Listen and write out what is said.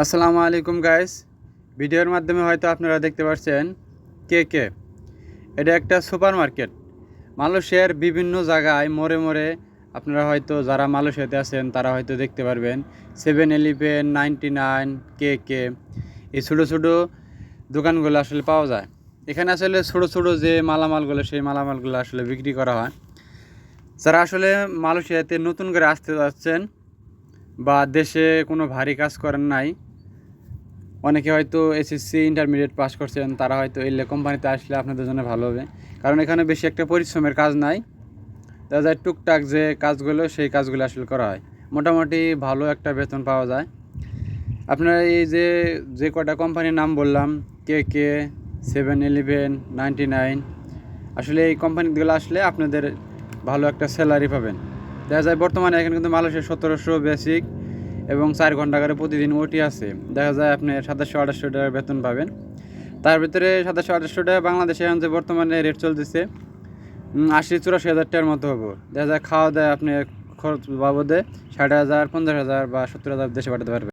আসসালামু আলাইকুম গাইস। ভিডিওর মাধ্যমে হয়তো আপনারা দেখতে পাচ্ছেন কে এটা একটা সুপার মার্কেট। মালয়েশিয়ার বিভিন্ন জায়গায় মোড়ে মোড়ে আপনারা হয়তো যারা মালয়েশিয়াতে আছেন তারা হয়তো দেখতে পারবেন 7-11, 99, কে এই ছোটো ছোটো দোকানগুলো আসলে পাওয়া যায়। এখানে আসলে ছোটো ছোটো যে মালামালগুলো সেই মালামালগুলো আসলে বিক্রি করা হয়। যারা আসলে মালয়েশিয়াতে নতুন করে আসতে যাচ্ছেন বা দেশে কোনো ভারী কাজ করেন নাই, অনেকে হয়তো এসএসসি ইন্টারমিডিয়েট পাস করছেন, তারা হয়তো এই কোম্পানিতে আসলে আপনাদের জন্য ভালো হবে। কারণ এখানে বেশি একটা পরিশ্রমের কাজ নাই, দেখা যায় টুকটাক যে কাজগুলো সেই কাজগুলো আসলে করা হয়। মোটামুটি ভালো একটা বেতন পাওয়া যায়। আপনারা এই যে যে কটা কোম্পানির নাম বললাম, কে 7-11, 99, আসলে এই কোম্পানিগুলো আসলে আপনাদের ভালো একটা স্যালারি পাবেন। দেখা যায় বর্তমানে এখানে কিন্তু মালয়েশিয়া 1700 বেসিক এবং 4 ঘন্টা করে প্রতিদিন ওটি আছে। দেখা যায় আপনি 2700-2800 টাকা বেতন পাবেন। তার ভিতরে 2700-2800 টাকা বাংলাদেশে এখন যে বর্তমানে রেট চলতেছে 80-84 হাজার টাকার মতো হবো। দেখা যায় খাওয়া দাওয়া আপনি খরচ বাবদে 60,000, 50,000 বা 70,000 দেশে পাঠাতে পারবেন।